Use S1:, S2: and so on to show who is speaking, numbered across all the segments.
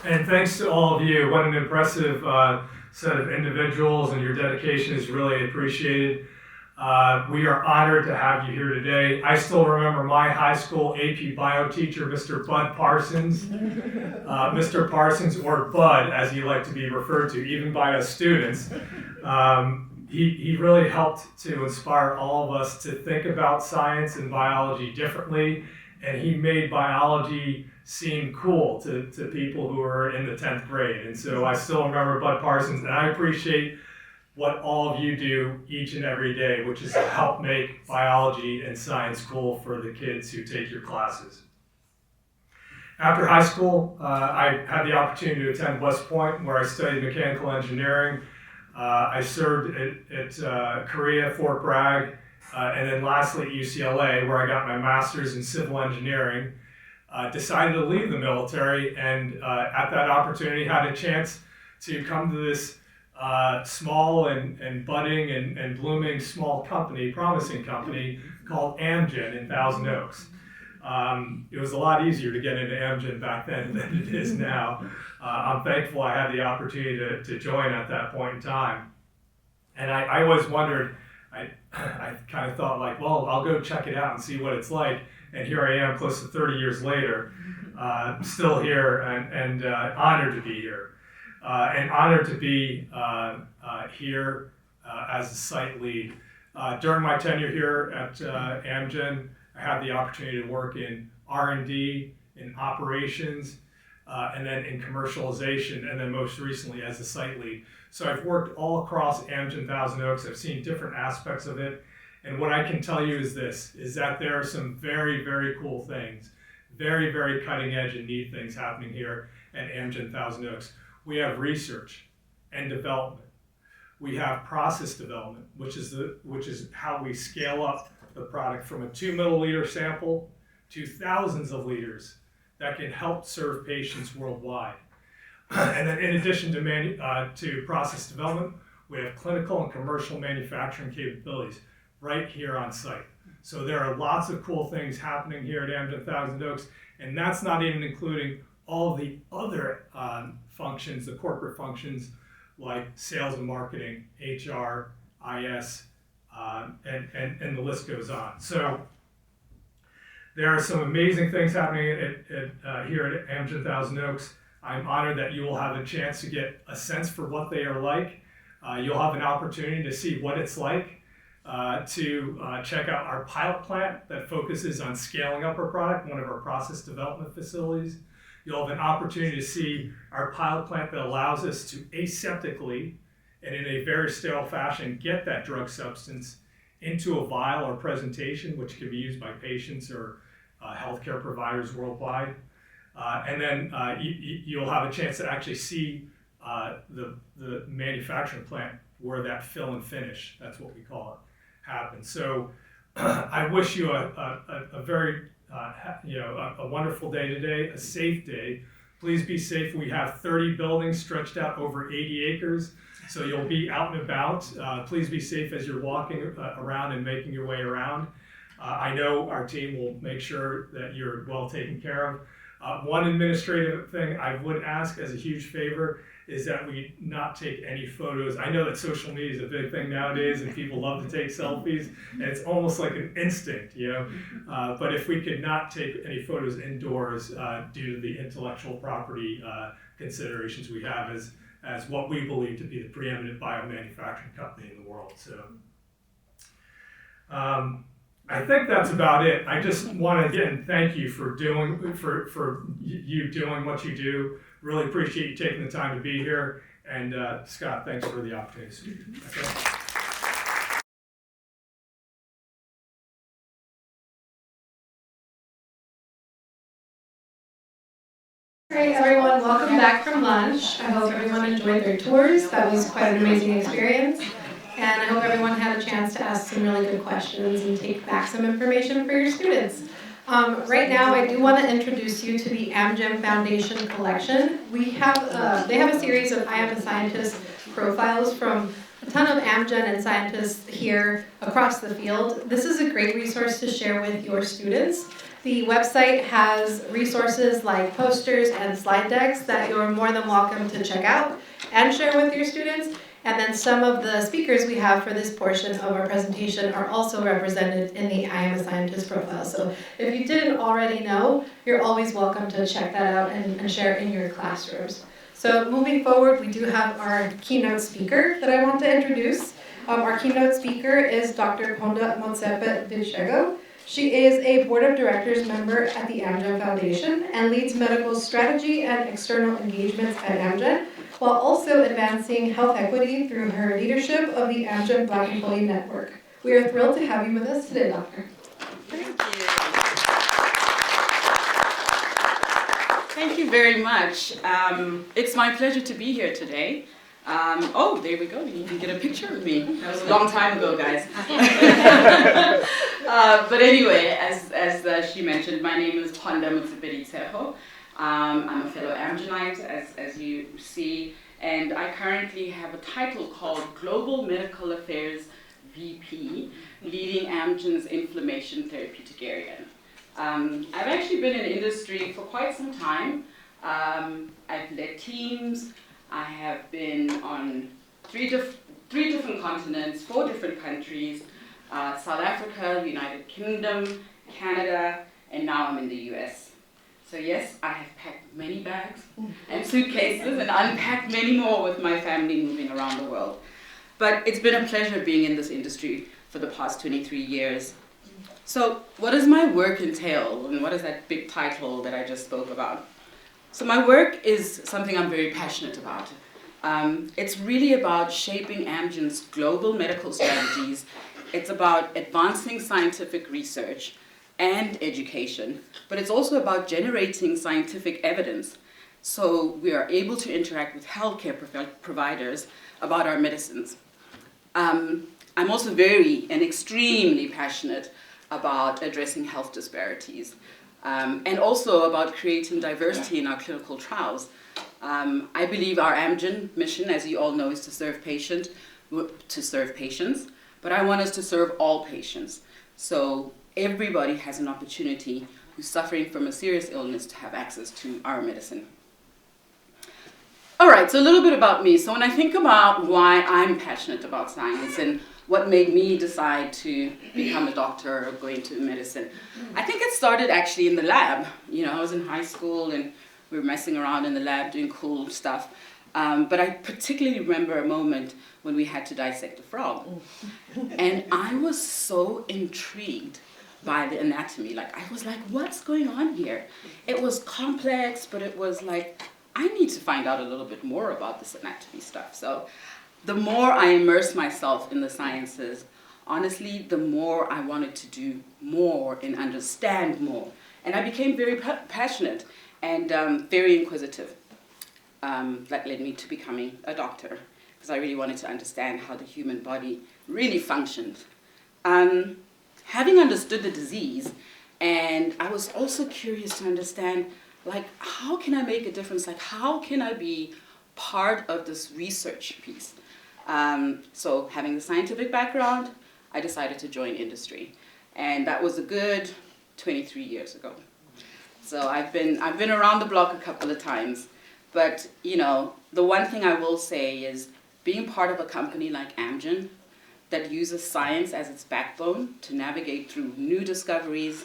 S1: And thanks to all of you. What an impressive set of individuals, and your dedication is really appreciated. We are honored to have you here today. I still remember my high school AP bio teacher, Mr. Bud Parsons. Mr. Parsons, or Bud, as he liked to be referred to, even by us students. He really helped to inspire all of us to think about science and biology differently, and he made biology seem cool to people who were in the 10th grade. And so I still remember Bud Parsons, and I appreciate what all of you do each and every day, which is to help make biology and science cool for the kids who take your classes. After high school, I had the opportunity to attend West Point, where I studied mechanical engineering. I served at Korea, Fort Bragg, and then lastly at UCLA, where I got my master's in civil engineering. Decided to leave the military, and at that opportunity had a chance to come to this small and budding and blooming small company, promising company called Amgen in Thousand Oaks. It was a lot easier to get into Amgen back then than it is now. I'm thankful I had the opportunity to join at that point in time. And I always wondered, I kind of thought like, well, I'll go check it out and see what it's like. And here I am close to 30 years later, still here and honored to be here. And honored to be here as a site lead. During my tenure here at Amgen, I had the opportunity to work in R&D, in operations, and then in commercialization, and then most recently as a site lead. So I've worked all across Amgen Thousand Oaks. I've seen different aspects of it. And what I can tell you is this, is that there are some very, very cool things, very, very cutting edge and neat things happening here at Amgen Thousand Oaks. We have research and development. We have process development, which is how we scale up the product from a 2 milliliter sample to thousands of liters that can help serve patients worldwide. And then in addition to process development, we have clinical and commercial manufacturing capabilities right here on site. So there are lots of cool things happening here at Amgen Thousand Oaks, and that's not even including all of the other functions, the corporate functions like sales and marketing, HR, IS, and the list goes on. So there are some amazing things happening here at Amgen Thousand Oaks. I'm honored that you will have a chance to get a sense for what they are like. You'll have an opportunity to see what it's like to check out our pilot plant that focuses on scaling up our product, one of our process development facilities. You'll have an opportunity to see our pilot plant that allows us to aseptically and in a very sterile fashion get that drug substance into a vial or presentation, which can be used by patients or healthcare providers worldwide. And then you'll have a chance to actually see the manufacturing plant where that fill and finish, that's what we call it, happens. So I wish you a very a wonderful day today, a safe day. Please be safe. We have 30 buildings stretched out over 80 acres, so you'll be out and about. Please be safe as you're walking around and making your way around. I know our team will make sure that you're well taken care of. One administrative thing I would ask as a huge favor is that we not take any photos. I know that social media is a big thing nowadays and people love to take selfies, and it's almost like an instinct, but if we could not take any photos indoors due to the intellectual property considerations we have as what we believe to be the preeminent biomanufacturing company in the world. So I think that's about it. I just want to again thank you for you doing what you do. Really appreciate you taking the time to be here. And Scott, thanks for the opportunity to speak. Okay.
S2: Great, everyone. Welcome back from lunch. I hope everyone enjoyed their tours. That was quite an amazing experience. And I hope everyone had a chance to ask some really good questions and take back some information for your students. Right now, I do want to introduce you to the Amgen Foundation collection. They have a series of I Am a Scientist profiles from a ton of Amgen and scientists here across the field. This is a great resource to share with your students. The website has resources like posters and slide decks that you're more than welcome to check out and share with your students. And then some of the speakers we have for this portion of our presentation are also represented in the I Am a Scientist profile. So if you didn't already know, you're always welcome to check that out and share in your classrooms. So moving forward, we do have our keynote speaker that I want to introduce. Our keynote speaker is Dr. Ponda Motsepe-Ditshego. She is a Board of Directors member at the Amgen Foundation and leads medical strategy and external engagements at Amgen, while also advancing health equity through her leadership of the Amgen Black Employee Network. We are thrilled to have you with us today, Doctor.
S3: Thank you. Thank you very much. It's my pleasure to be here today. Oh, there we go. You can get a picture of me. That was a long time ago, guys. But anyway, as she mentioned, my name is Ponda Motsepe-Ditshego. I'm a fellow Amgenite, as you see, and I currently have a title called Global Medical Affairs VP, leading Amgen's inflammation therapeutic area. I've actually been in industry for quite some time. I've led teams. I have been on three different continents, 4 different countries, South Africa, United Kingdom, Canada, and now I'm in the US. So yes, I have packed many bags and suitcases and unpacked many more with my family moving around the world. But it's been a pleasure being in this industry for the past 23 years. So what does my work entail, and what is that big title that I just spoke about? So my work is something I'm very passionate about. It's really about shaping Amgen's global medical strategies. It's about advancing scientific research and education, but it's also about generating scientific evidence so we are able to interact with healthcare providers about our medicines. I'm also very and extremely passionate about addressing health disparities. And also about creating diversity in our clinical trials. I believe our Amgen mission, as you all know, is to serve patients, but I want us to serve all patients. So everybody has an opportunity who's suffering from a serious illness to have access to our medicine. All right, so a little bit about me. So when I think about why I'm passionate about science and what made me decide to become a doctor or go into medicine, I think it started actually in the lab. You know, I was in high school and we were messing around in the lab doing cool stuff. But I particularly remember a moment when we had to dissect a frog. And I was so intrigued by the anatomy. Like, I was like, what's going on here? It was complex, but it was like, I need to find out a little bit more about this anatomy stuff. So the more I immersed myself in the sciences, honestly, the more I wanted to do more and understand more. And I became very passionate and very inquisitive. That led me to becoming a doctor, because I really wanted to understand how the human body really functioned. Having understood the disease, and I was also curious to understand, like, how can I make a difference? Like, how can I be part of this research piece? So having the scientific background, I decided to join industry. And that was a good 23 years ago. So I've been around the block a couple of times. But, you know, the one thing I will say is being part of a company like Amgen that uses science as its backbone to navigate through new discoveries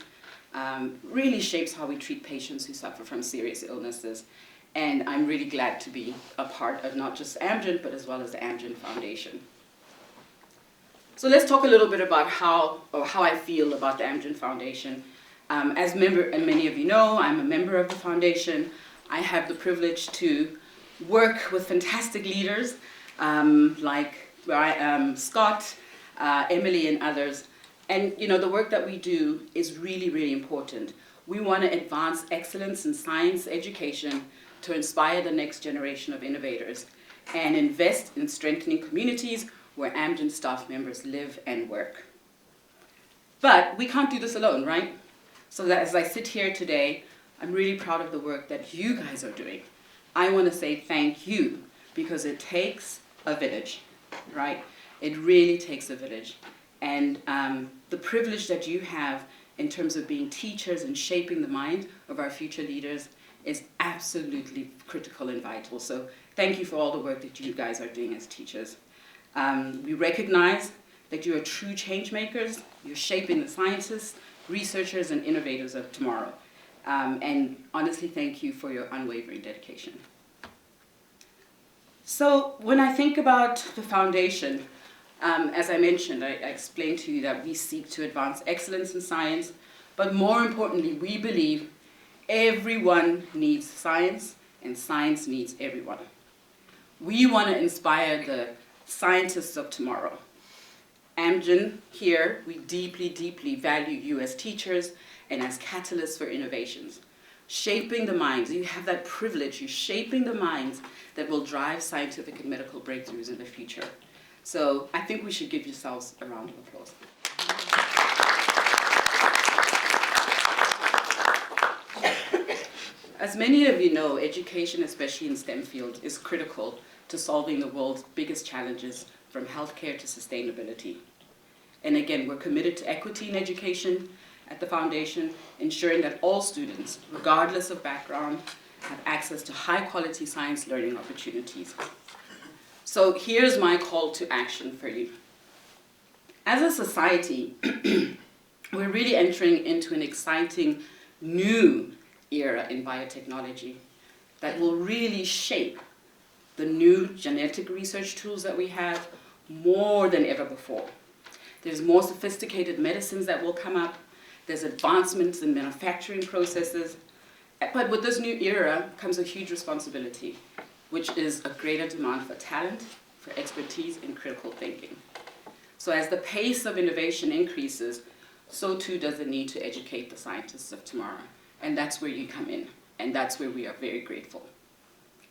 S3: really shapes how we treat patients who suffer from serious illnesses. And I'm really glad to be a part of not just Amgen, but as well as the Amgen Foundation. So let's talk a little bit about how I feel about the Amgen Foundation. As member, and many of you know, I'm a member of the foundation. I have the privilege to work with fantastic leaders like Scott, Emily, and others. And you know, the work that we do is really, really important. We want to advance excellence in science education to inspire the next generation of innovators and invest in strengthening communities where Amgen staff members live and work. But we can't do this alone, right? So that as I sit here today, I'm really proud of the work that you guys are doing. I want to say thank you, because it takes a village, right? It really takes a village. And the privilege that you have in terms of being teachers and shaping the mind of our future leaders is absolutely critical and vital. So thank you for all the work that you guys are doing as teachers. We recognize that you are true change makers. You're shaping the scientists, researchers, and innovators of tomorrow. And honestly, thank you for your unwavering dedication. So when I think about the foundation, as I mentioned, I explained to you that we seek to advance excellence in science, but more importantly, we believe everyone needs science, and science needs everyone. We want to inspire the scientists of tomorrow. Amgen here, we deeply, deeply value you as teachers and as catalysts for innovations. Shaping the minds, you have that privilege, you're shaping the minds that will drive scientific and medical breakthroughs in the future. So I think we should give yourselves a round of applause. As many of you know, education, especially in STEM fields, is critical to solving the world's biggest challenges, from healthcare to sustainability. And again, we're committed to equity in education at the foundation, ensuring that all students, regardless of background, have access to high-quality science learning opportunities. So here's my call to action for you. As a society, we're really entering into an exciting new era in biotechnology that will really shape the new genetic research tools that we have more than ever before. There's more sophisticated medicines that will come up. There's advancements in manufacturing processes. But with this new era comes a huge responsibility, which is a greater demand for talent, for expertise, and critical thinking. So as the pace of innovation increases, so too does the need to educate the scientists of tomorrow. And that's where you come in, and that's where we are very grateful.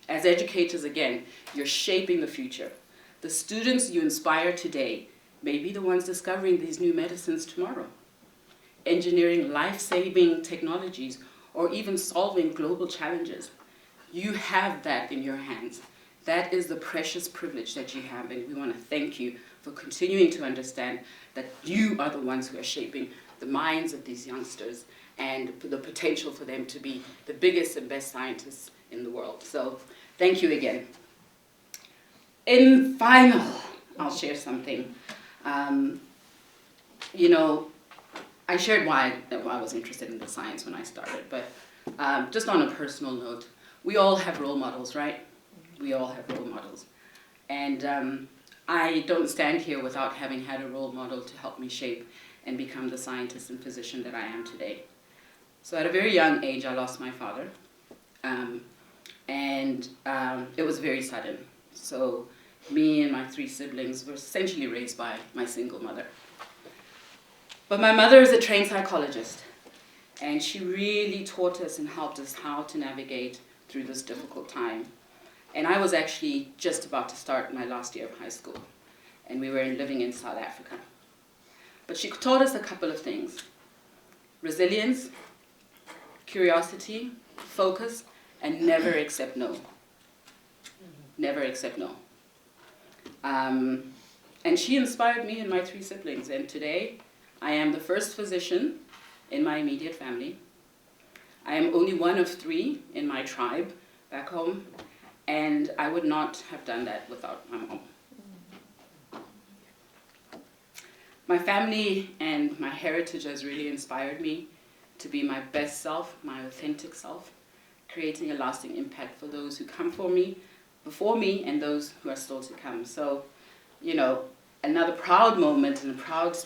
S3: As educators, again, you're shaping the future. The students you inspire today may be the ones discovering these new medicines tomorrow, engineering life-saving technologies, or even solving global challenges. You have that in your hands. That is the precious privilege that you have, and we want to thank you for continuing to understand that you are the ones who are shaping the minds of these youngsters and the potential for them to be the biggest and best scientists in the world. So thank you again. In final, I'll share something. You know, I shared why I was interested in the science when I started, but just on a personal note, we all have role models, right? We all have role models. And I don't stand here without having had a role model to help me shape and become the scientist and physician that I am today. So at a very young age, I lost my father. And it was very sudden. So me and my 3 siblings were essentially raised by my single mother. But my mother is a trained psychologist, and she really taught us and helped us how to navigate through this difficult time. And I was actually just about to start my last year of high school, and we were living in South Africa. But she taught us a couple of things: resilience, curiosity, focus, and never accept no. Never accept no. And she inspired me and my 3 siblings, and today I am the first physician in my immediate family. I am only one of 3 in my tribe back home, and I would not have done that without my mom. My family and my heritage has really inspired me to be my best self, my authentic self, creating a lasting impact for those who come before me, and those who are still to come. So, you know, another proud moment and a proud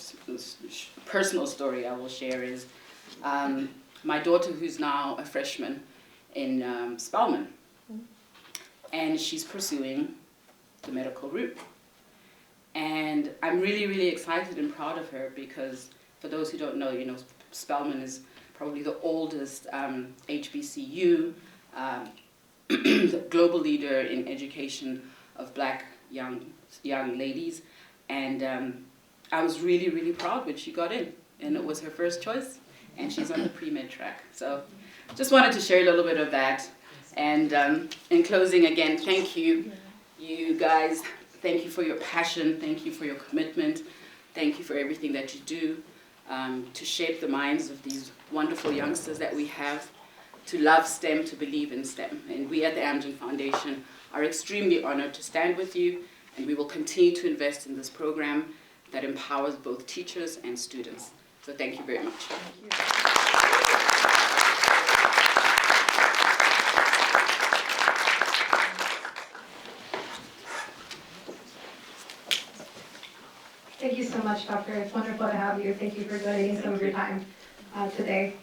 S3: personal story I will share is my daughter, who's now a freshman in Spelman, and she's pursuing the medical route. And I'm really, really excited and proud of her because, for those who don't know, you know, Spelman is probably the oldest HBCU, the global leader in education of Black young ladies. And I was really, really proud when she got in, and it was her first choice, and she's on the pre-med track. So just wanted to share a little bit of that. And in closing, again, thank you, you guys. Thank you for your passion. Thank you for your commitment. Thank you for everything that you do. to shape the minds of these wonderful youngsters that we have to love STEM, to believe in STEM. And we at the Amgen Foundation are extremely honored to stand with you, and we will continue to invest in this program that empowers both teachers and students. So thank you very much.
S2: Thank you so much, Doctor. It's wonderful to have you. Thank you for donating some of your time today.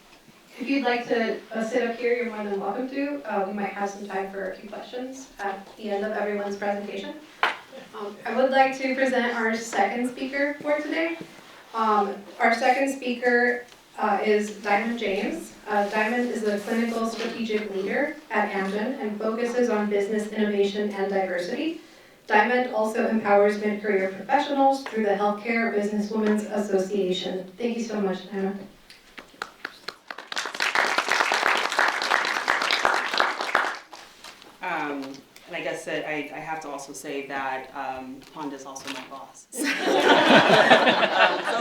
S2: If you'd like to sit up here, you're more than welcome to. We might have some time for a few questions at the end of everyone's presentation. I would like to present our second speaker for today. Our second speaker is Dymond James. Dymond is a clinical strategic leader at Amgen and focuses on business innovation and diversity. Dymond also empowers mid-career professionals through the Healthcare Businesswomen's Association. Thank you so much, Dymond.
S4: And I guess that I have to also say that Ponda is also my boss. So it's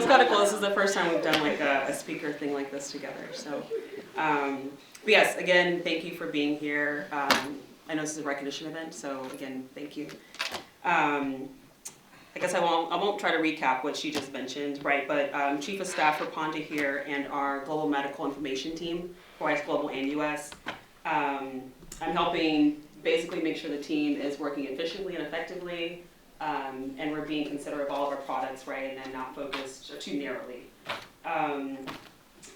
S4: kind of cool. This is the first time we've done like a speaker thing like this together. So, but yes, again, thank you for being here. I know this is a recognition event, so again, thank you. I guess I won't try to recap what she just mentioned, right? But Chief of Staff for Ponda here and our Global Medical Information Team for ICE Global and US. I'm helping basically make sure the team is working efficiently and effectively, and we're being considerate of all of our products, right, and not focused too narrowly.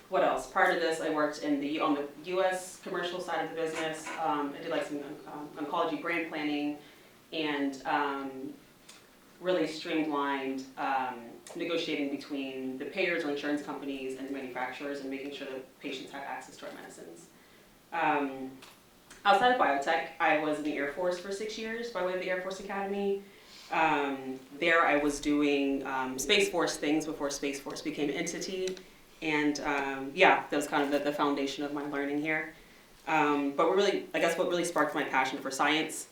S4: What else? Prior to this, I worked on the U.S. commercial side of the business. I did like some oncology brand planning and really streamlined negotiating between the payers or insurance companies and manufacturers and making sure that patients have access to our medicines. Outside of biotech, I was in the Air Force for 6 years by way of the Air Force Academy. There I was doing Space Force things before Space Force became an entity. And yeah, that was kind of the foundation of my learning here. But I guess what really sparked my passion for science,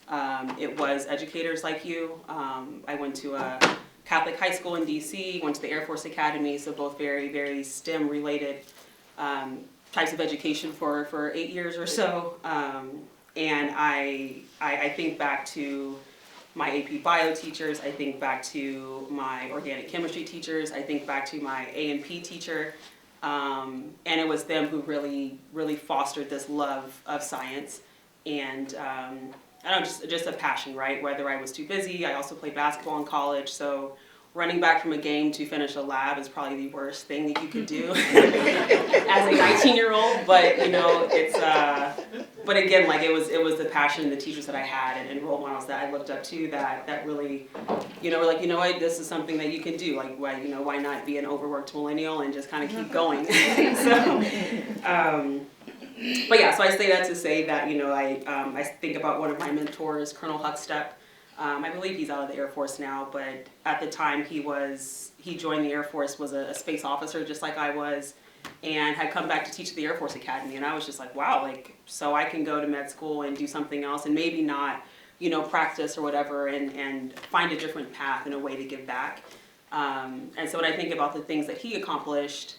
S4: it was educators like you. I went to a Catholic high school in DC, went to the Air Force Academy, so both very, very STEM related types of education for 8 years or so. And I think back to my AP bio teachers, I think back to my organic chemistry teachers, I think back to my A&P teacher, and it was them who really, really fostered this love of science and I don't know, just a passion, right? Whether I was too busy, I also played basketball in college, so running back from a game to finish a lab is probably the worst thing that you could do as a 19-year-old. But you know, it's but again, like it was the passion and the teachers that I had and role models that I looked up to that really, you know, were like, you know what, this is something that you can do. Like, why not be an overworked millennial and just kind of keep going? So, but yeah, so I say that to say that, you know, I think about one of my mentors, Colonel Huckstep. I believe he's out of the Air Force now, but at the time he joined the Air Force, was a space officer just like I was, and had come back to teach at the Air Force Academy. And I was just like, wow, like, so I can go to med school and do something else and maybe not, you know, practice or whatever and find a different path and a way to give back. And so when I think about the things that he accomplished,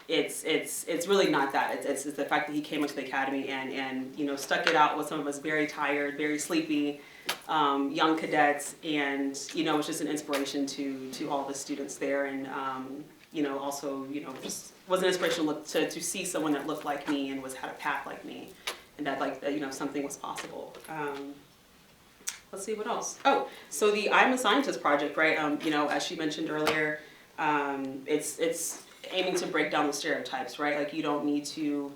S4: it's really not that. It's the fact that he came into the academy and you know, stuck it out with some of us very tired, very sleepy, young cadets, and you know, it was just an inspiration to all the students there, and you know, also, you know, just was an inspiration to see someone that looked like me and had a path like me, and that like you know, something was possible. Let's see what else. Oh, so the I'm a Scientist project, right? You know, as she mentioned earlier, it's aiming to break down the stereotypes, right? Like you don't need to.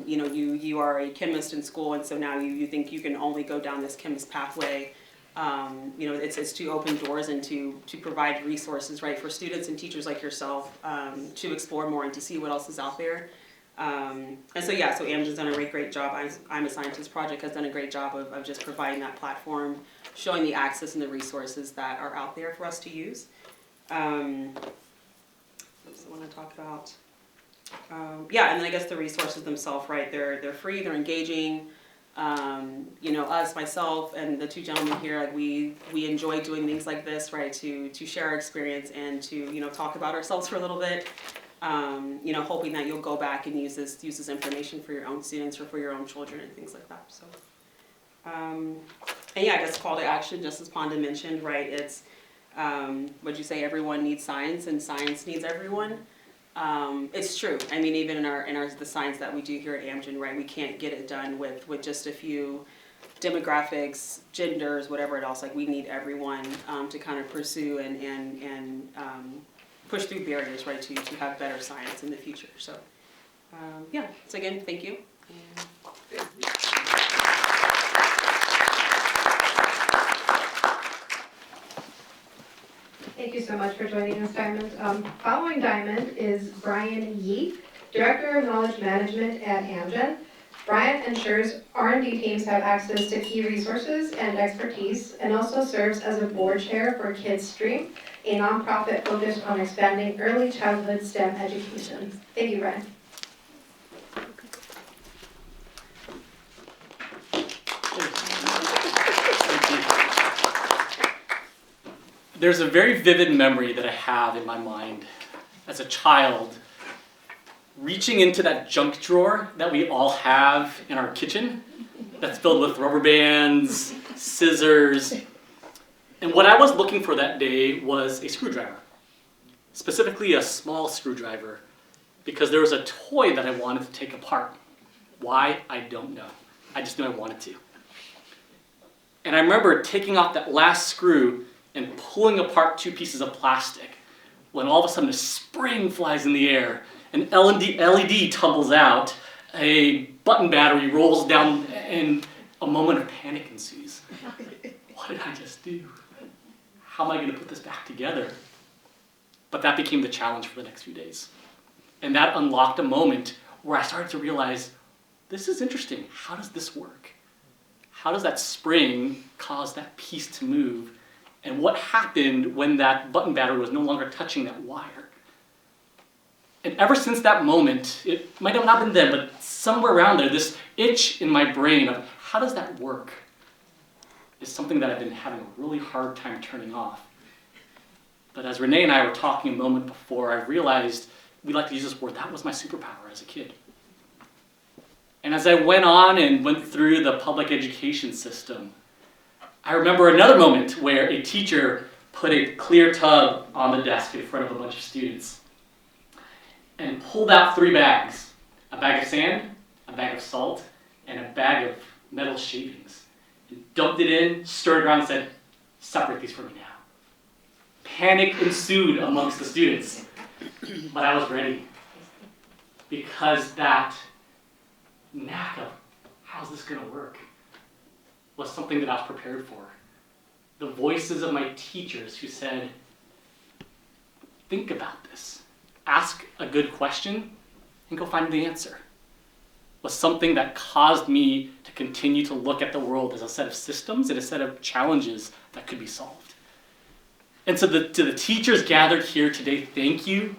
S4: You know, you are a chemist in school, and so now you think you can only go down this chemist pathway. You know, it's to open doors and to provide resources, right, for students and teachers like yourself to explore more and to see what else is out there. And so yeah, so Amgen's done a great job. I'm a Scientist project has done a great job of just providing that platform, showing the access and the resources that are out there for us to use. What else I want to talk about? Yeah, and then I guess the resources themselves, right? They're free, they're engaging. You know, myself, and the two gentlemen here, like we enjoy doing things like this, right? To share our experience and to, you know, talk about ourselves for a little bit. hoping that you'll go back and use this information for your own students or for your own children and things like that. So, and yeah, I guess call to action, just as Ponda mentioned, right? It's what'd you say? Everyone needs science, and science needs everyone. It's true. I mean, even in the science that we do here at Amgen, right? We can't get it done with just a few demographics, genders, whatever else. Like, we need everyone to kind of pursue and push through barriers, right? To have better science in the future. So, yeah. So again, thank you.
S2: Thank you so much for joining us, Dymond. Following Dymond is Bryan Yee, Director of Knowledge Management at Amgen. Bryan ensures R&D teams have access to key resources and expertise, and also serves as a board chair for Kids Stream, a nonprofit focused on expanding early childhood STEM education. Thank you, Bryan.
S5: There's a very vivid memory that I have in my mind as a child, reaching into that junk drawer that we all have in our kitchen that's filled with rubber bands, scissors, and what I was looking for that day was a screwdriver, specifically a small screwdriver, because there was a toy that I wanted to take apart. Why? I don't know. I just knew I wanted to. And I remember taking off that last screw and pulling apart 2 pieces of plastic, when all of a sudden a spring flies in the air, an LED tumbles out, a button battery rolls down, and a moment of panic ensues. What did I just do? How am I going to put this back together? But that became the challenge for the next few days. And that unlocked a moment where I started to realize, this is interesting. How does this work? How does that spring cause that piece to move? And what happened when that button battery was no longer touching that wire? And ever since that moment, it might have not been then, but somewhere around there, this itch in my brain of how does that work is something that I've been having a really hard time turning off. But as Rene and I were talking a moment before, I realized we like to use this word, that was my superpower as a kid. And as I went on and went through the public education system, I remember another moment where a teacher put a clear tub on the desk in front of a bunch of students and pulled out 3 bags, a bag of sand, a bag of salt, and a bag of metal shavings. And dumped it in, stirred it around and said, separate these from me now. Panic ensued amongst the students, but I was ready because that knack of how's this going to work was something that I was prepared for. The voices of my teachers who said, think about this. Ask a good question and go find the answer. Was something that caused me to continue to look at the world as a set of systems and a set of challenges that could be solved. And so to the teachers gathered here today, thank you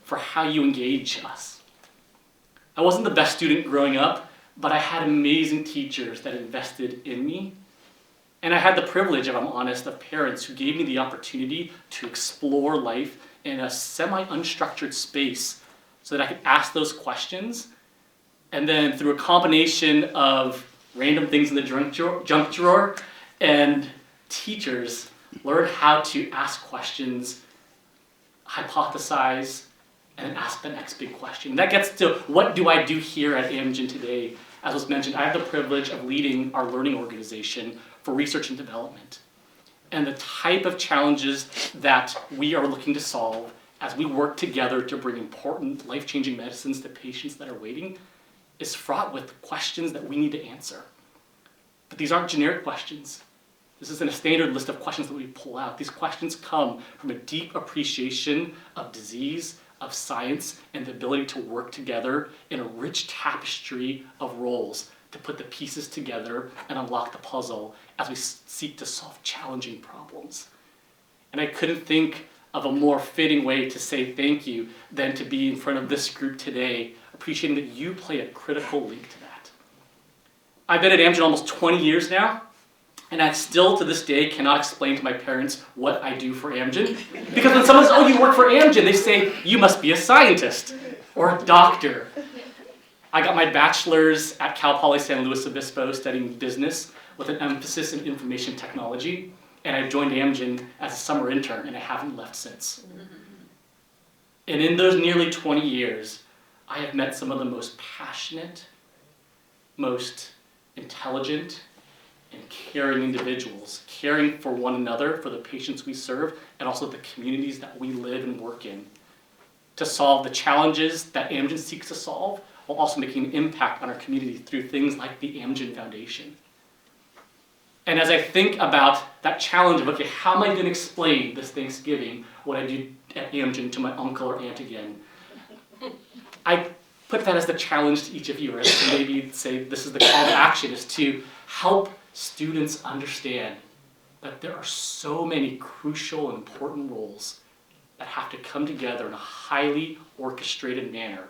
S5: for how you engage us. I wasn't the best student growing up, but I had amazing teachers that invested in me. And I had the privilege, if I'm honest, of parents who gave me the opportunity to explore life in a semi-unstructured space so that I could ask those questions. And then through a combination of random things in the junk drawer and teachers, learn how to ask questions, hypothesize, and ask the next big question. And that gets to what do I do here at Amgen today? As was mentioned, I have the privilege of leading our learning organization for research and development. And the type of challenges that we are looking to solve as we work together to bring important life-changing medicines to patients that are waiting is fraught with questions that we need to answer. But these aren't generic questions. This isn't a standard list of questions that we pull out. These questions come from a deep appreciation of disease, of science, and the ability to work together in a rich tapestry of roles to put the pieces together and unlock the puzzle as we seek to solve challenging problems. And I couldn't think of a more fitting way to say thank you than to be in front of this group today, appreciating that you play a critical link to that. I've been at Amgen almost 20 years now, And I still, to this day, cannot explain to my parents what I do for Amgen. Because when someone says, oh, you work for Amgen, they say, you must be a scientist or a doctor. I got my bachelor's at Cal Poly San Luis Obispo studying business with an emphasis in information technology. And I joined Amgen as a summer intern, and I haven't left since. And in those nearly 20 years, I have met some of the most passionate, most intelligent, and caring individuals, caring for one another, for the patients we serve, and also the communities that we live and work in, to solve the challenges that Amgen seeks to solve, while also making an impact on our community through things like the Amgen Foundation. And as I think about that challenge of, okay, how am I going to explain this Thanksgiving what I do at Amgen to my uncle or aunt again, I put that as the challenge to each of you, or to maybe say this is the call to action, is to help students understand that there are so many crucial and important roles that have to come together in a highly orchestrated manner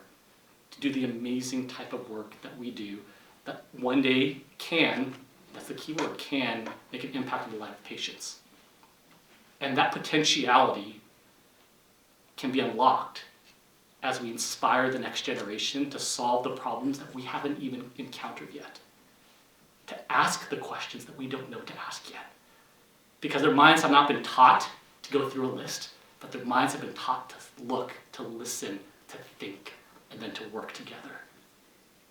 S5: to do the amazing type of work that we do, that one day can, that's the key word, can make an impact on the life of patients. And that potentiality can be unlocked as we inspire the next generation to solve the problems that we haven't even encountered yet, to ask the questions that we don't know to ask yet. Because their minds have not been taught to go through a list, but their minds have been taught to look, to listen, to think, and then to work together.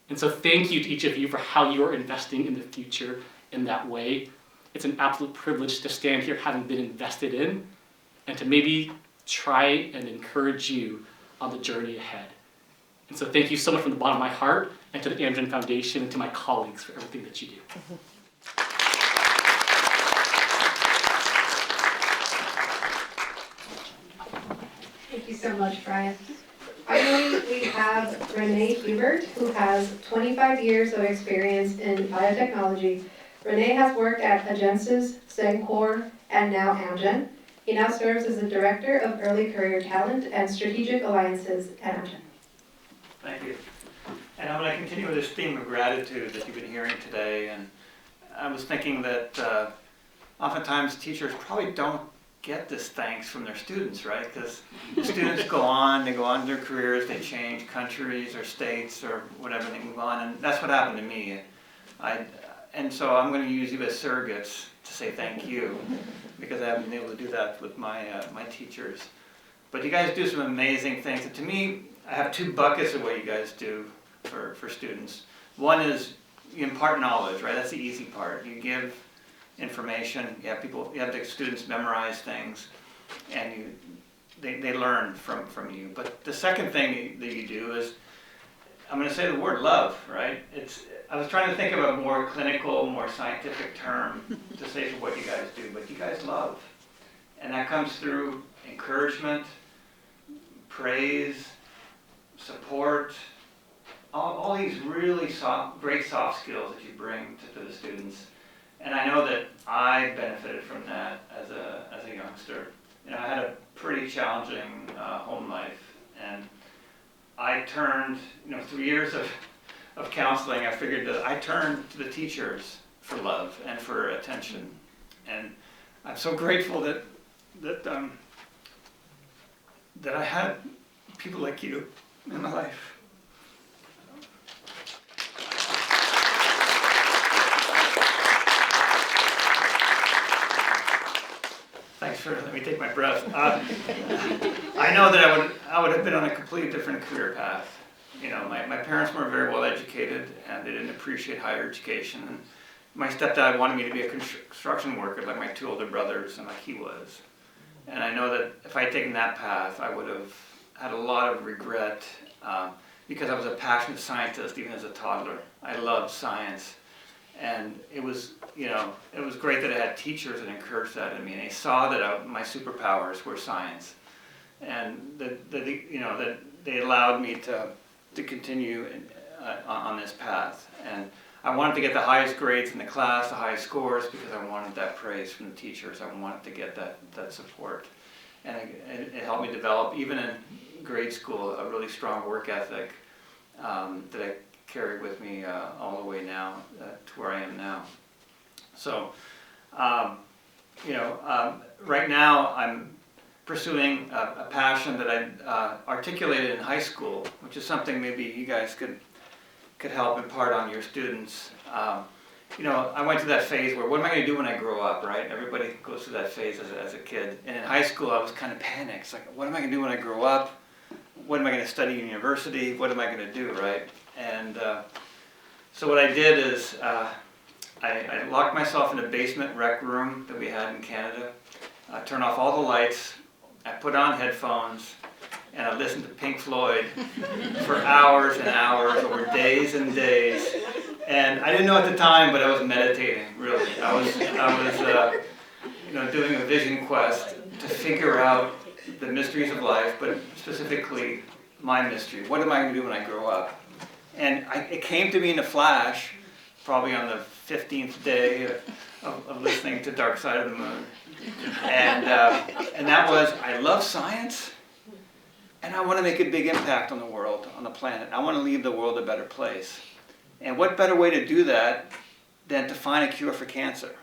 S5: And so thank you to each of you for how you are investing in the future in that way. It's an absolute privilege to stand here having been invested in, and to maybe try and encourage you on the journey ahead. And so thank you so much from the bottom of my heart, and to the Amgen Foundation, and to my colleagues for everything that you do.
S2: Thank you so much, Bryan. Finally, we have Rene Huber, who has 25 years of experience in biotechnology. Rene has worked at Agenus, Cencor, and now Amgen. He now serves as the Director of Early Career Talent and Strategic Alliances at Amgen.
S6: Thank you. And I'm going to continue with this theme of gratitude that you've been hearing today. And I was thinking that oftentimes teachers probably don't get this thanks from their students, right? Because the students go on their careers, they change countries or states or whatever, they move on. And that's what happened to me. And so I'm going to use you as surrogates to say thank you, because I haven't been able to do that with my teachers. But you guys do some amazing things. And to me, I have two buckets of what you guys do for students. One is you impart knowledge, right? That's the easy part. You give information. You have the students memorize things, and they learn from you. But the second thing that you do is, I'm going to say the word love, right? I was trying to think of a more clinical, more scientific term to say for what you guys do, but you guys love. And that comes through encouragement, praise, support, all these really great soft skills that you bring to the students. And I know that I benefited from that as a youngster. I had a pretty challenging home life, and I turned, 3 years of counseling, I figured that I turned to the teachers for love and for attention. And I'm so grateful that I had people like you in my life. Thanks for letting me take my breath. I know that I would have been on a completely different career path. My parents weren't very well educated, and they didn't appreciate higher education. And my stepdad wanted me to be a construction worker like my two older brothers and like he was. And I know that if I had taken that path, I would have had a lot of regret because I was a passionate scientist even as a toddler. I loved science. And it was great that I had teachers that encouraged that in me. And they saw that my superpowers were science, and that they allowed me to continue on this path. And I wanted to get the highest grades in the class, the highest scores, because I wanted that praise from the teachers. I wanted to get that support, and it helped me develop, even in grade school, a really strong work ethic that I carried with me all the way now to where I am now. So Right now I'm pursuing a passion that I articulated in high school, which is something maybe you guys could help impart on your students. I went through that phase where what am I going to do when I grow up, right? Everybody goes through that phase as a kid. And in high school I was kind of panicked. It's like, what am I going to do when I grow up? What am I going to study in university? What am I going to do, right? And so what I did is I locked myself in a basement rec room that we had in Canada. I turned off all the lights. I put on headphones and I listened to Pink Floyd for hours and hours over days and days. And I didn't know at the time, but I was meditating, really. I was doing a vision quest to figure out the mysteries of life, but specifically my mystery. What am I going to do when I grow up? And it came to me in a flash, probably on the 15th day of listening to Dark Side of the Moon. And that was, I love science, and I want to make a big impact on the world, on the planet. I want to leave the world a better place. And what better way to do that than to find a cure for cancer?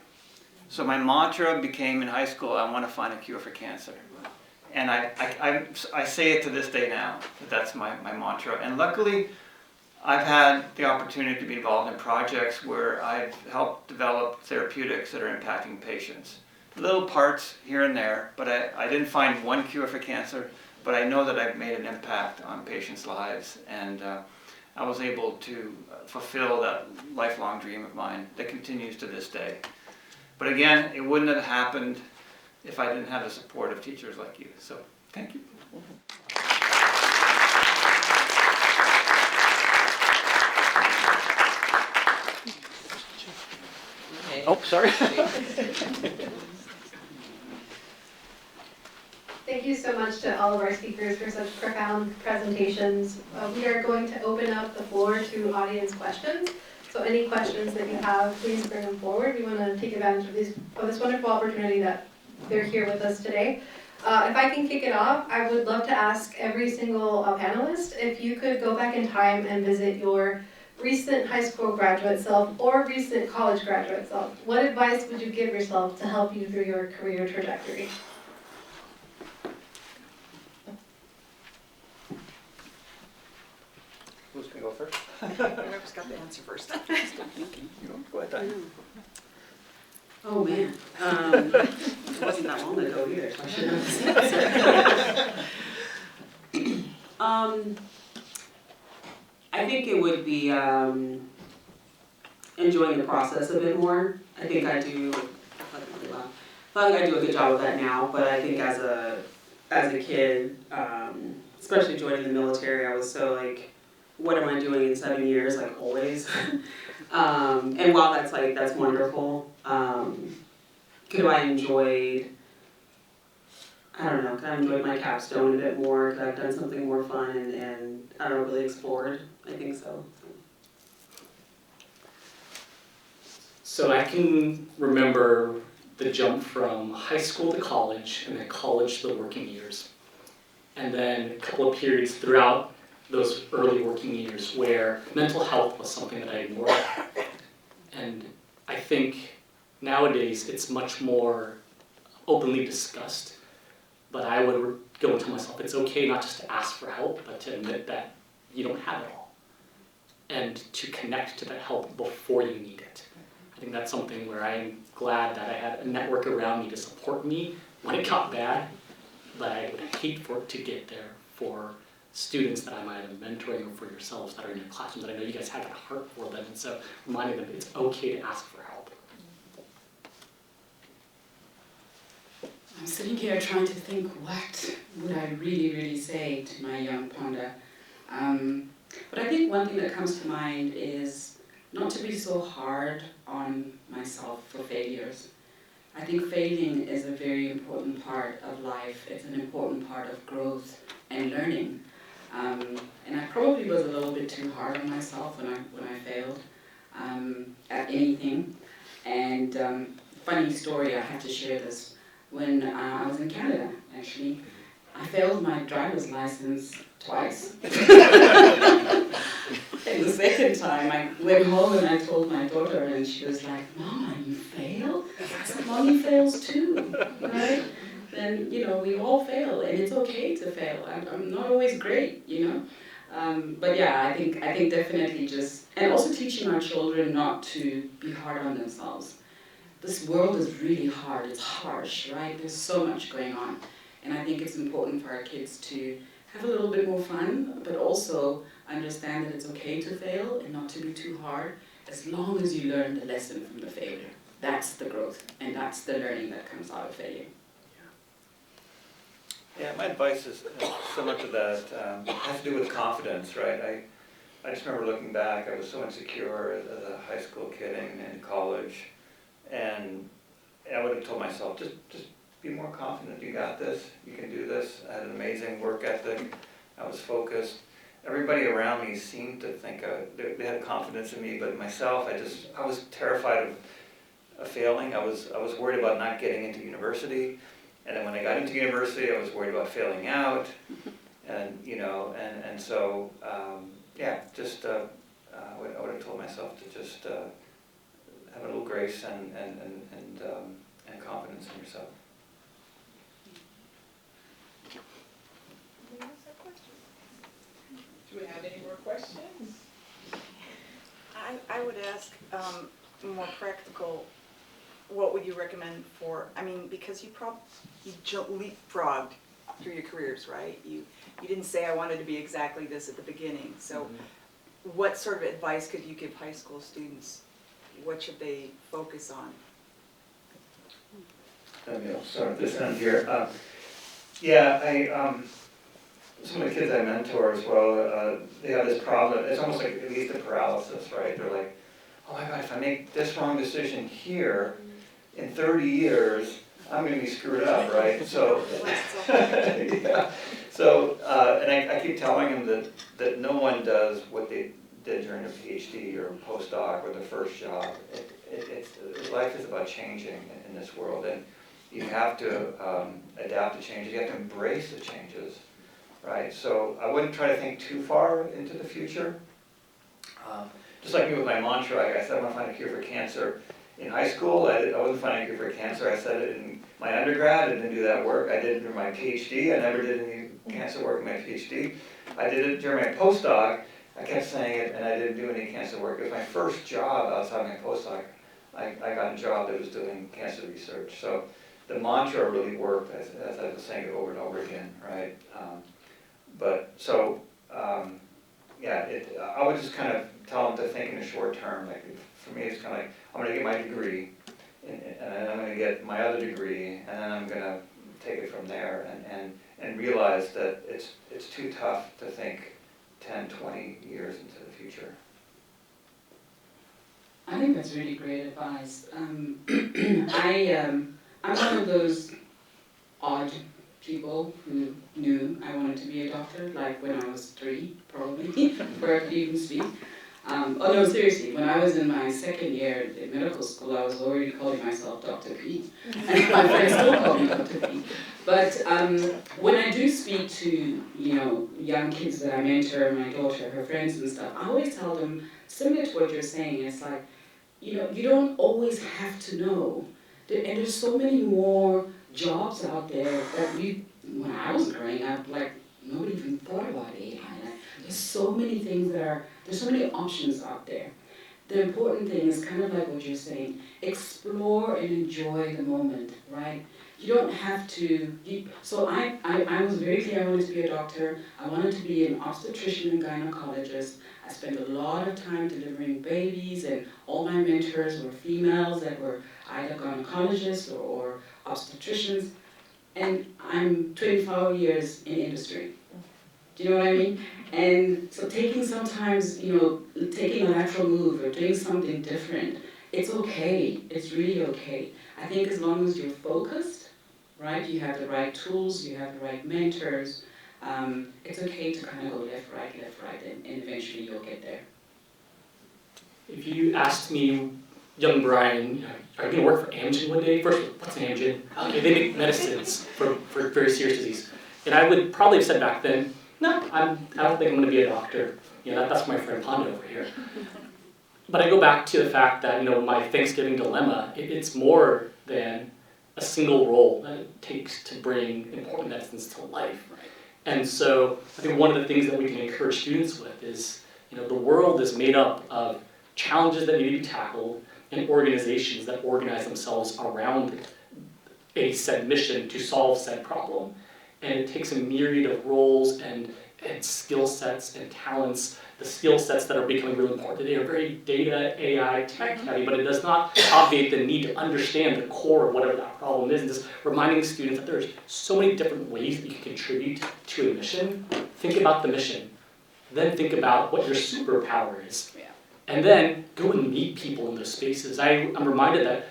S6: So my mantra became in high school, I want to find a cure for cancer. And I say it to this day now, that's my mantra. And luckily, I've had the opportunity to be involved in projects where I've helped develop therapeutics that are impacting patients. Little parts here and there, but I didn't find one cure for cancer, but I know that I've made an impact on patients' lives, and I was able to fulfill that lifelong dream of mine that continues to this day. But again, it wouldn't have happened if I didn't have the support of teachers like you, so thank you.
S5: Oh, sorry.
S2: Thank you so much to all of our speakers for such profound presentations. We are going to open up the floor to audience questions. So any questions that you have, please bring them forward. We want to take advantage of this wonderful opportunity that they're here with us today. If I can kick it off, I would love to ask every single panelist if you could go back in time and visit your recent high school graduate self or recent college graduate self. What advice would you give yourself to help you through your career trajectory?
S5: Who's going to go first?
S7: Whoever's got the answer first.
S5: Go ahead, Diane.
S4: Oh man, it wasn't that long ago either, so I should know this answer. I think it would be enjoying the process a bit more. I think I do. I think I do a good job of that now, but I think as a kid, especially joining the military, I was so like, what am I doing in 7 years? Like always. And while that's wonderful, could I enjoyed my capstone a bit more? Could I have done something more fun and I don't know, really explored? I think so.
S5: So I can remember the jump from high school to college, and then college to the working years. And then a couple of periods throughout those early working years where mental health was something that I ignored. And I think nowadays it's much more openly discussed, but I would go and tell myself it's okay not just to ask for help, but to admit that you don't have it all, and to connect to that help before you need it. I think that's something where I'm glad that I had a network around me to support me when it got bad, but I would hate for it to get there for students that I might have been mentoring or for yourselves that are in your classroom that I know you guys have a heart for them, and so reminding them it's okay to ask for help.
S7: I'm sitting here trying to think what would I really say to my young Ponda. But I think one thing that comes to mind is not to be so hard on myself for failures. I think failing is a very important part of life. It's an important part of growth and learning. And I probably was a little bit too hard on myself when I failed at anything. And funny story, I have to share this. When I was in Canada, actually, I failed my driver's license twice. And the second time, I went home and I told my daughter, and she was like, "Mama, you failed?" I said, "Mommy fails too, right?" Then, we all fail, and it's okay to fail. I'm not always great, But yeah, I think definitely and also teaching our children not to be hard on themselves. This world is really hard, it's harsh, right? There's so much going on. And I think it's important for our kids to have a little bit more fun, but also understand that it's okay to fail and not to be too hard, as long as you learn the lesson from the failure. That's the growth, and that's the learning that comes out of failure.
S6: Yeah, my advice is similar to that. It has to do with confidence, right? I just remember looking back, I was so insecure as a high school kid and in college, and I would have told myself, just be more confident. You got this, you can do this. I had an amazing work ethic, I was focused. Everybody around me seemed to think they had confidence in me, but myself, I was terrified of failing. I was worried about not getting into university. And then when I got into university, I was worried about failing out, and so I would have told myself to just have a little grace and confidence in yourself.
S8: Do we have any more questions?
S9: I would ask more practical. What would you recommend because you leapfrogged through your careers, right? You didn't say I wanted to be exactly this at the beginning. So what sort of advice could you give high school students? What should they focus on?
S6: I'll start at this end here. Some of the kids I mentor as well, they have this problem. It's almost like at least a paralysis, right? They're like, oh my God, if I make this wrong decision here, in 30 years, I'm going to be screwed up, right? So, yeah. So, and I keep telling them that no one does what they did during a PhD or a postdoc or their first job. Life is about changing in this world, and you have to adapt to changes. You have to embrace the changes, right? So I wouldn't try to think too far into the future. Just like me with my mantra, I said I want to find a cure for cancer. In high school, I wasn't finding a cure for cancer. I said it in my undergrad. I didn't do that work. I did it during my PhD. I never did any cancer work in my PhD. I did it during my postdoc. I kept saying it, and I didn't do any cancer work. It was my first job outside my postdoc. I got a job that was doing cancer research. So the mantra really worked, as I was saying it over and over again, right? I would just kind of tell them to think in the short term. Like for me, it's kind of like, I'm going to get my degree, and then I'm going to get my other degree, and then I'm going to take it from there, and realize that it's too tough to think 10, 20 years into the future.
S7: I think that's really great advice. I'm one of those odd people who knew I wanted to be a doctor, like when I was 3, probably, before I could even speak. Oh no, seriously, when I was in my second year in medical school, I was already calling myself Dr. P. And my friends still call me Dr. P. But when I do speak to, young kids that I mentor, my daughter, her friends and stuff, I always tell them, similar to what you're saying, it's like, you don't always have to know. And there's so many more jobs out there that when I was growing up, like, nobody even thought about AI. There's so many things there's so many options out there. The important thing is kind of like what you're saying, explore and enjoy the moment, right? You don't have to, so I was very clear I wanted to be a doctor. I wanted to be an obstetrician and gynecologist. I spent a lot of time delivering babies, and all my mentors were females that were either gynecologists or obstetricians. And I'm 25 years in industry. Do you know what I mean? And so taking sometimes, taking a lateral move or doing something different, it's okay. It's really okay. I think as long as you're focused, right, you have the right tools, you have the right mentors, it's okay to kind of go left, right, and eventually you'll get there.
S5: If you asked me, young Bryan, are you going to work for Amgen one day? First, what's Amgen? Okay, they make medicines for very serious disease. And I would probably have said back then, No, I don't think I'm going to be a doctor. You know, that's my friend Ponda over here. But I go back to the fact that, you know, my Thanksgiving dilemma, it's more than a single role that it takes to bring important medicines to life. Right? And so I think one of the things that we can encourage students with is, you know, the world is made up of challenges that need to be tackled and organizations that organize themselves around a said mission to solve said problem. And it takes a myriad of roles and skill sets and talents. The skill sets that are becoming really important today are very data, AI, tech heavy, but it does not obviate the need to understand the core of whatever that problem is. And just reminding students that there's so many different ways that you can contribute to a mission. Think about the mission. Then think about what your superpower is.
S3: Yeah.
S5: And then go and meet people in those spaces. I'm reminded that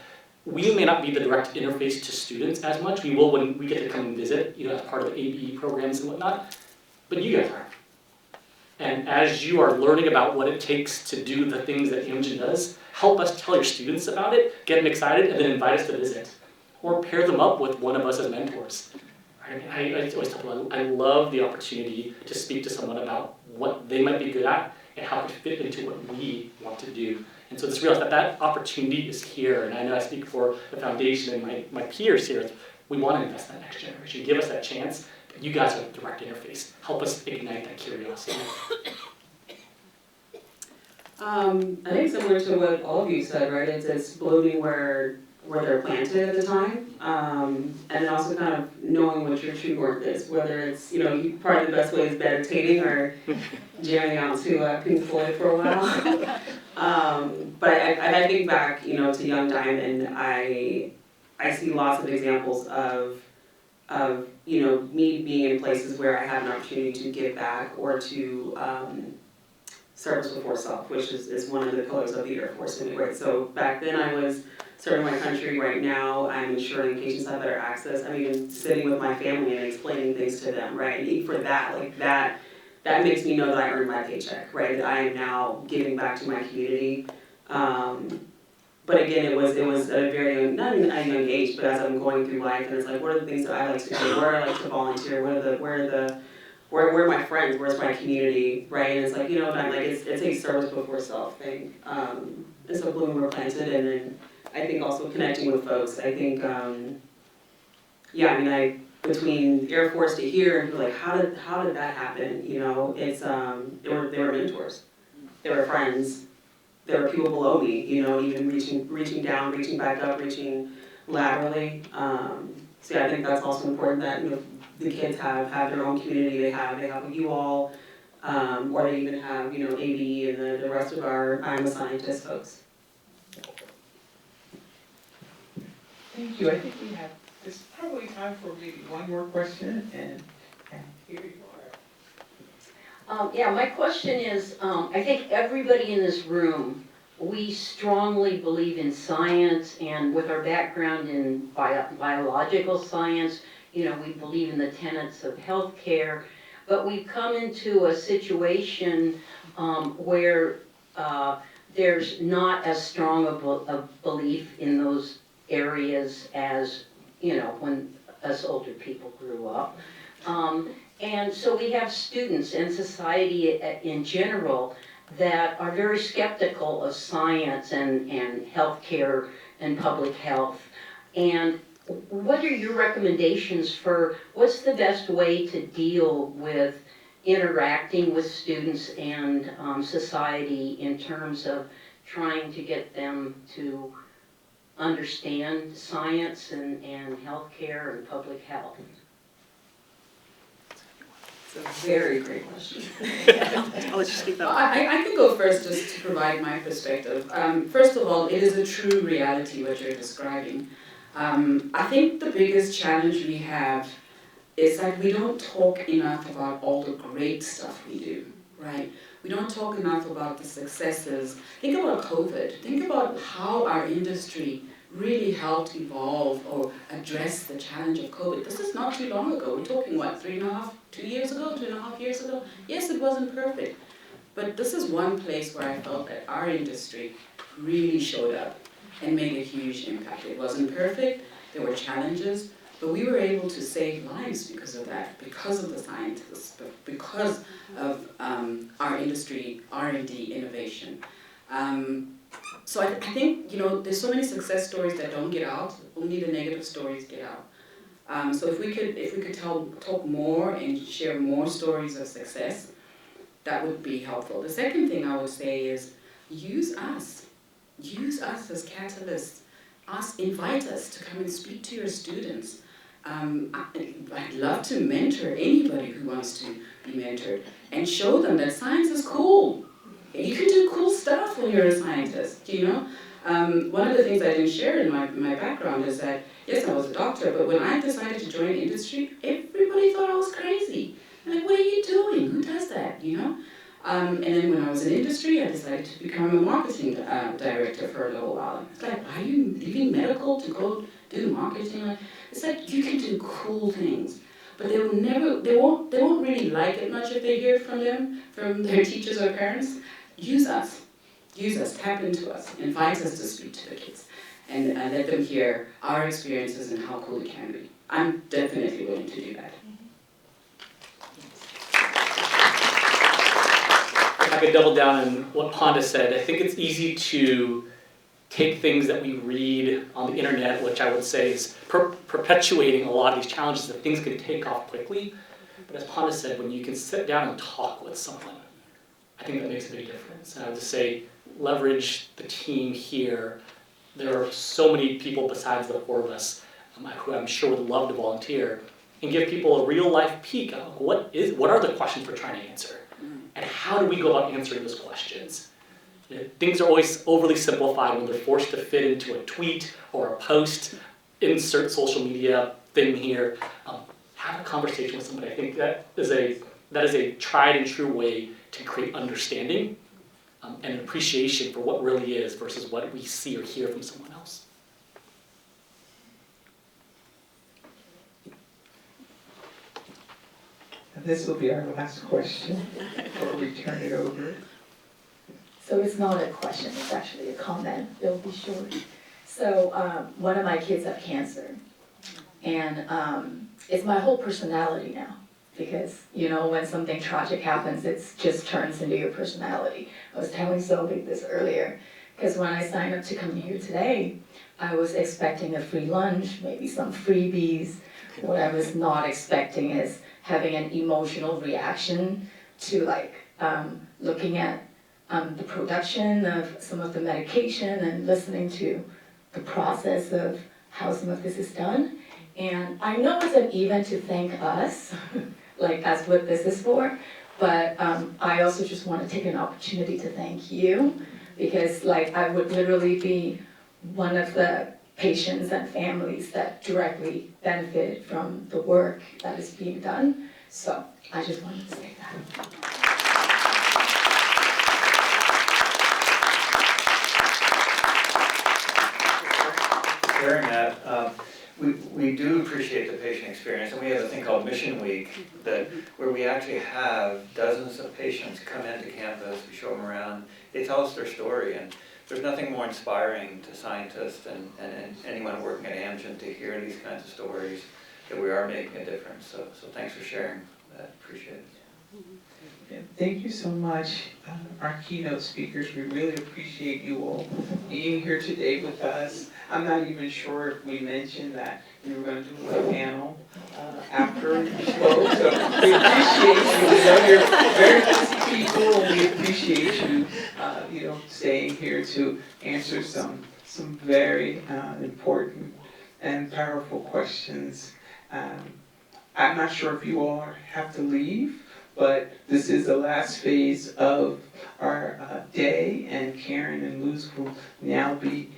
S5: we may not be the direct interface to students as much. We will when we get to come and visit, you know, as part of the ABE programs and whatnot. But you guys are. And as you are learning about what it takes to do the things that Amgen does, help us tell your students about it, get them excited, and then invite us to visit. Or pair them up with one of us as mentors. I mean, I always tell people, I love the opportunity to speak to someone about what they might be good at and how it fit into what we want to do. And so just realize that that opportunity is here. And I know I speak for the foundation and my peers here. We want to invest in that next generation. Give us that chance. You guys are the direct interface. Help us ignite that curiosity.
S7: I think similar to what all of you said, right? It's blooming where they're planted at the time, and then also kind of knowing what your true north is. Whether it's, you know, probably the best way is meditating or jamming out to Pink Floyd for a while. But I think back, you know, to young Dymond, I see lots of examples of you know, me being in places where I have an opportunity to give back or to service before self, which is one of the pillars of the Air Force anyway. So back then I was serving my country. Right now I'm ensuring patients have better access. I'm even sitting with my family and explaining things to them, right? And for that, like that makes me know that I earned my paycheck, right? That I am now giving back to my community. But again, it was at a very young, not even a young age, but as I'm going through life, and it's like, what are the things that I like to do? Where I like to volunteer? Where are my friends? Where's my community? Right? And it's like, you know, I'm like, it's a service before self thing. And so blooming where planted, and then I think also connecting with folks. I think, yeah, I mean, between Air Force to here, and like, how did that happen? You know, it's they were mentors, they were friends. There were people below me, you know, even reaching down, reaching back up, reaching laterally. So yeah, I think that's also important that, you know, the kids have their own community. They have you all, or they even have, you know, ABE and the rest of our I'm a Scientist folks.
S8: Thank you. I think there's probably time for maybe one more question, and here you are.
S10: Yeah, my question is, I think everybody in this room, we strongly believe in science, and with our background in biological science, you know, we believe in the tenets of healthcare, but we've come into a situation where there's not as strong a belief in those areas as, you know, when us older people grew up. And so we have students and society in general that are very skeptical of science and healthcare and public health. And what are your recommendations for what's the best way to deal with interacting with students and society in terms of trying to get them to understand science and healthcare and public health?
S7: It's a very great question.
S4: I'll let you speak that.
S7: Well, I can go first just to provide my perspective. First of all, it is a true reality what you're describing. I think the biggest challenge we have is that we don't talk enough about all the great stuff we do, right? We don't talk enough about the successes. Think about COVID. Think about how our industry really helped evolve or address the challenge of COVID. This is not too long ago. We're talking, what, 2.5 years ago? Yes, it wasn't perfect. But this is one place where I felt that our industry really showed up and made a huge impact. It wasn't perfect. There were challenges, But we were able to save lives because of that, because of the scientists, because of our industry, R&D, innovation. So I think, there's so many success stories that don't get out, only the negative stories get out. So if we could talk more and share more stories of success, that would be helpful. The second thing I would say is use us as catalysts. Invite us to come and speak to your students. I'd love to mentor anybody who wants to be mentored and show them that science is cool. You can do cool stuff when you're a scientist, One of the things I didn't share in my background is that, yes, I was a doctor, but when I decided to join industry, everybody thought I was crazy. I'm like, what are you doing? Who does that, And then when I was in industry, I decided to become a marketing director for a little while. It's like, why are you leaving medical to go do marketing? It's like, you can do cool things. But they won't really like it much if they hear it from their teachers or parents. Use us, tap into us, invite us to speak to the kids, and let them hear our experiences and how cool it can be. I'm definitely willing to do that.
S5: If I could double down on what Ponda said, I think it's easy to take things that we read on the internet, which I would say is perpetuating a lot of these challenges, that things can take off quickly. But as Ponda said, when you can sit down and talk with someone, I think that makes a big difference. And I would just say, leverage the team here. There are so many people besides the four of us who I'm sure would love to volunteer and give people a real life peek of what are the questions we're trying to answer. And how do we go about answering those questions? Things are always overly simplified when they're forced to fit into a tweet or a post, insert social media thing here. Have a conversation with somebody. I think that is a tried and true way to create understanding and an appreciation for what really is versus what we see or hear from someone else.
S8: This will be our last question before we turn it over.
S11: So it's not a question, it's actually a comment. It'll be short. So one of my kids have cancer, and it's my whole personality now. Because, when something tragic happens, it just turns into your personality. I was telling Zoe this earlier, because when I signed up to come here today, I was expecting a free lunch, maybe some freebies. What I was not expecting is having an emotional reaction to looking at the production of some of the medication and listening to the process of how some of this is done. And I know it's an event to thank us, that's what this is for, but I also just want to take an opportunity to thank you, because I would literally be one of the patients and families that directly benefit from the work that is being done. So I just wanted to say that.
S6: Sharing that. We do appreciate the patient experience, and we have a thing called Mission Week where we actually have dozens of patients come into campus, we show them around, they tell us their story, and there's nothing more inspiring to scientists and anyone working at Amgen to hear these kinds of stories, that we are making a difference. So thanks for sharing that, appreciate it.
S8: And thank you so much, our keynote speakers. We really appreciate you all being here today with us. I'm not even sure if we mentioned that we were going to do a panel after you spoke. So we appreciate you. We know you're very busy people, and we appreciate you, staying here to answer some very important and powerful questions. I'm not sure if you all have to leave, but this is the last phase of our day, and Karen and Luz will now be,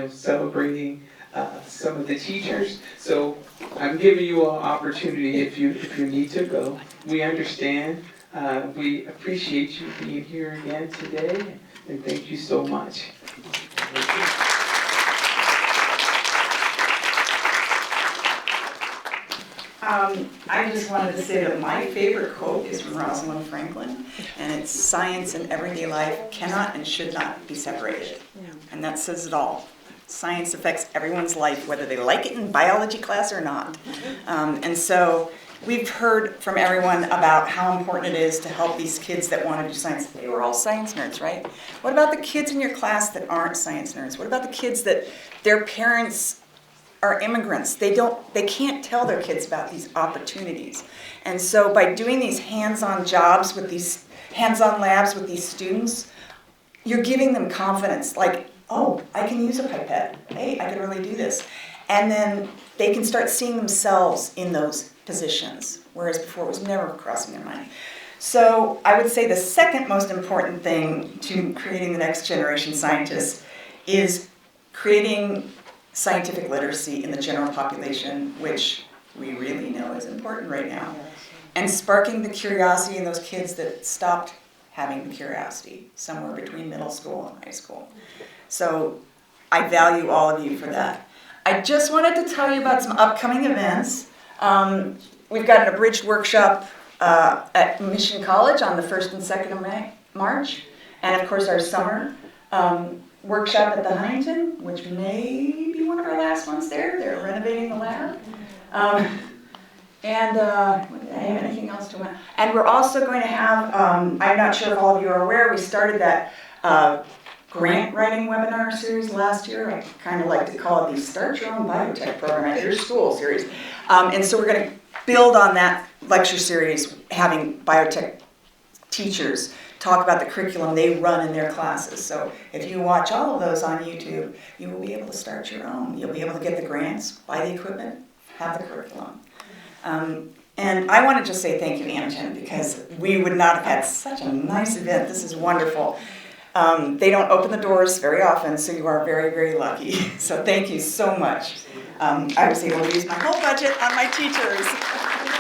S8: celebrating some of the teachers. So I'm giving you all opportunity if you need to go. We understand. We appreciate you being here again today, and thank you so much.
S9: I just wanted to say that my favorite quote is from Rosalind Franklin, and it's science and everyday life cannot and should not be separated. And that says it all.
S12: Science affects everyone's life, whether they like it in biology class or not. And so we've heard from everyone about how important it is to help these kids that want to do science. They were all science nerds, right? What about the kids in your class that aren't science nerds? What about the kids that their parents are immigrants? They can't tell their kids about these opportunities. And so by doing these hands-on jobs with these hands-on labs with these students, you're giving them confidence, like, oh, I can use a pipette. Hey, I can really do this. And then they can start seeing themselves in those positions, whereas before it was never crossing their mind. So I would say the second most important thing to creating the next generation scientists is creating scientific literacy in the general population, which we really know is important right now, and sparking the curiosity in those kids that stopped having the curiosity somewhere between middle school and high school. So I value all of you for that. I just wanted to tell you about some upcoming events. We've got an abridged workshop at Mission College on the 1st and 2nd of March, and of course our summer workshop at the Huntington, which may be one of our last ones there. They're renovating the lab. And do I have anything else to add? And we're also going to have, I'm not sure if all of you are aware, we started that grant writing webinar series last year. I kind of like to call it the Start Your Own Biotech Program at Your School series. And so we're going to build on that lecture series, having biotech teachers talk about the curriculum they run in their classes. So if you watch all of those on YouTube, you will be able to start your own. You'll be able to get the grants, buy the equipment, have the curriculum. And I want to just say thank you, Amgen, because we would not have had such a nice event. This is wonderful. They don't open the doors very often, so you are very, very lucky. So thank you so much. I was able to use my whole budget on my teachers.